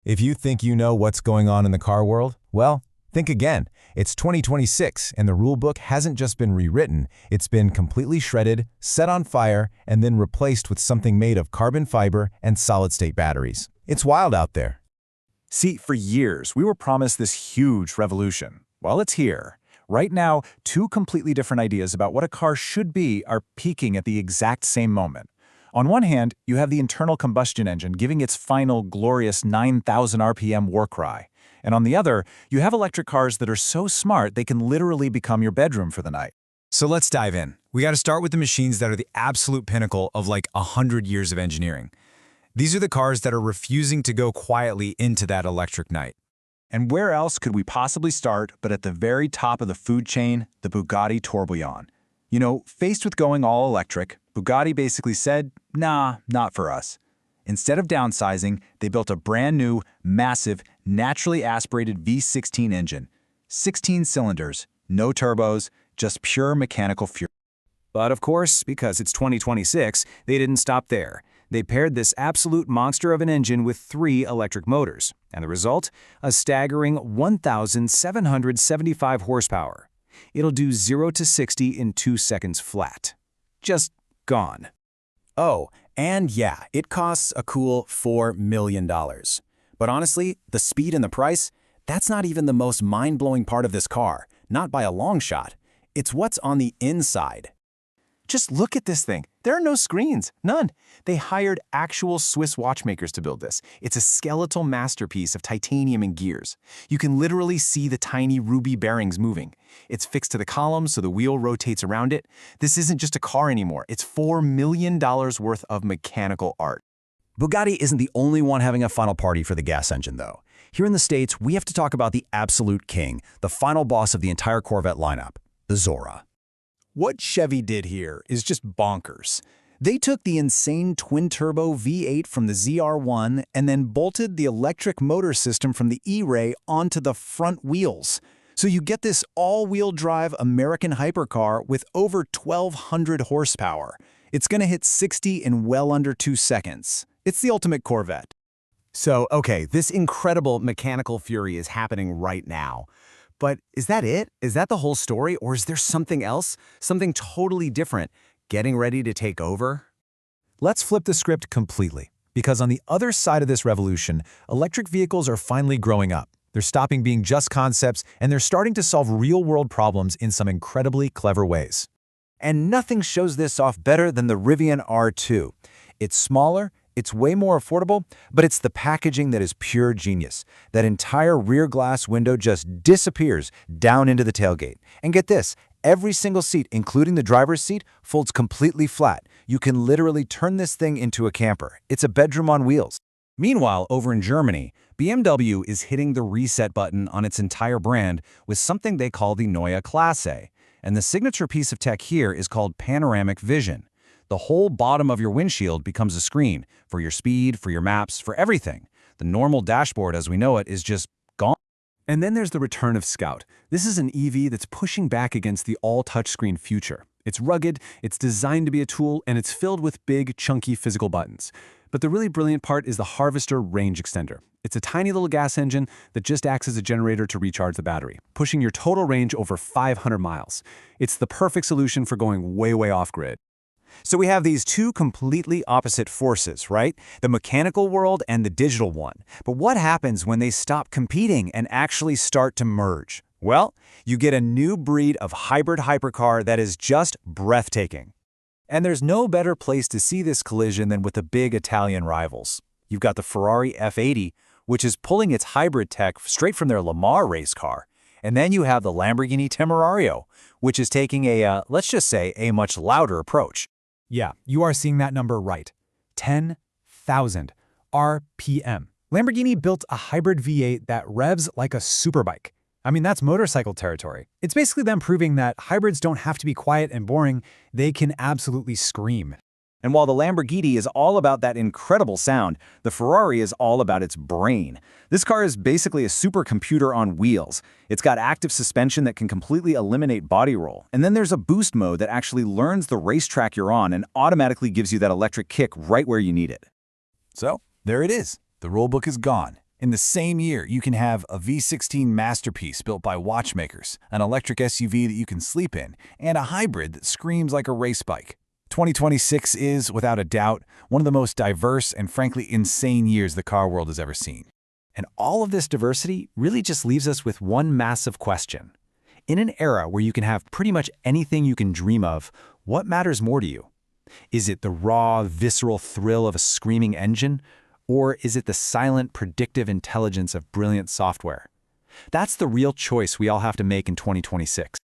If you think you know what's going on in the car world, well, think again. It's 2026, and the rulebook hasn't just been rewritten, it's been completely shredded, set on fire, and then replaced with something made of carbon fiber and solid-state batteries. It's wild out there. See, for years, we were promised this huge revolution. Well, it's here. Right now, two completely different ideas about what a car should be are peaking at the exact same moment. On one hand, you have the internal combustion engine giving its final glorious 9,000 RPM war cry. And on the other, you have electric cars that are so smart they can literally become your bedroom for the night. So let's dive in. We got to start with the machines that are the absolute pinnacle of like 100 years of engineering. These are the cars that are refusing to go quietly into that electric night. And where else could we possibly start but at the very top of the food chain, the Bugatti Tourbillon? You know, faced with going all electric, Bugatti basically said, nah, not for us. Instead of downsizing, they built a brand new, massive, naturally aspirated V16 engine. 16 cylinders, no turbos, just pure mechanical fury. But of course, because it's 2026, they didn't stop there. They paired this absolute monster of an engine with 3 electric motors. And the result? A staggering 1,775 horsepower. It'll do 0 to 60 in 2 seconds flat. Just gone. Oh, and yeah, it costs a cool $4 million. But honestly, the speed and the price, that's not even the most mind-blowing part of this car, not by a long shot. It's what's on the inside. Just look at this thing. There are no screens, none. They hired actual Swiss watchmakers to build this. It's a skeletal masterpiece of titanium and gears. You can literally see the tiny ruby bearings moving. It's fixed to the column so the wheel rotates around it. This isn't just a car anymore. It's $4 million worth of mechanical art. Bugatti isn't the only one having a final party for the gas engine, though. Here in the States, we have to talk about the absolute king, the final boss of the entire Corvette lineup, the Zora. What Chevy did here is just bonkers. They took the insane twin-turbo V8 from the ZR1 and then bolted the electric motor system from the E-Ray onto the front wheels. So you get this all-wheel drive American hypercar with over 1,200 horsepower. It's going to hit 60 in well under 2 seconds. It's the ultimate Corvette. So, okay, this incredible mechanical fury is happening right now. But is that it? Is that the whole story? Or is there something else? Something totally different? Getting ready to take over? Let's flip the script completely. Because on the other side of this revolution, electric vehicles are finally growing up. They're stopping being just concepts, and they're starting to solve real-world problems in some incredibly clever ways. And nothing shows this off better than the Rivian R2. It's smaller, it's way more affordable, but it's the packaging that is pure genius. That entire rear glass window just disappears down into the tailgate. And get this, every single seat, including the driver's seat, folds completely flat. You can literally turn this thing into a camper. It's a bedroom on wheels. Meanwhile, over in Germany, BMW is hitting the reset button on its entire brand with something they call the Neue Klasse. And the signature piece of tech here is called panoramic vision. The whole bottom of your windshield becomes a screen for your speed, for your maps, for everything. The normal dashboard as we know it is just gone. And then there's the return of Scout. This is an EV that's pushing back against the all-touchscreen future. It's rugged, it's designed to be a tool, and it's filled with big, chunky physical buttons. But the really brilliant part is the Harvester range extender. It's a tiny little gas engine that just acts as a generator to recharge the battery, pushing your total range over 500 miles. It's the perfect solution for going way off-grid. So we have these two completely opposite forces, right? The mechanical world and the digital one. But what happens when they stop competing and actually start to merge? Well, you get a new breed of hybrid hypercar that is just breathtaking. And there's no better place to see this collision than with the big Italian rivals. You've got the Ferrari F80, which is pulling its hybrid tech straight from their Le Mans race car. And then you have the Lamborghini Temerario, which is taking a, let's just say, a much louder approach. Yeah, you are seeing that number right. 10,000 RPM. Lamborghini built a hybrid V8 that revs like a superbike. I mean, that's motorcycle territory. It's basically them proving that hybrids don't have to be quiet and boring, they can absolutely scream. And while the Lamborghini is all about that incredible sound, the Ferrari is all about its brain. This car is basically a supercomputer on wheels. It's got active suspension that can completely eliminate body roll. And then there's a boost mode that actually learns the racetrack you're on and automatically gives you that electric kick right where you need it. So, there it is. The rulebook is gone. In the same year, you can have a V16 masterpiece built by watchmakers, an electric SUV that you can sleep in, and a hybrid that screams like a race bike. 2026 is, without a doubt, one of the most diverse and frankly insane years the car world has ever seen. And all of this diversity really just leaves us with one massive question. In an era where you can have pretty much anything you can dream of, what matters more to you? Is it the raw, visceral thrill of a screaming engine? Or is it the silent, predictive intelligence of brilliant software? That's the real choice we all have to make in 2026.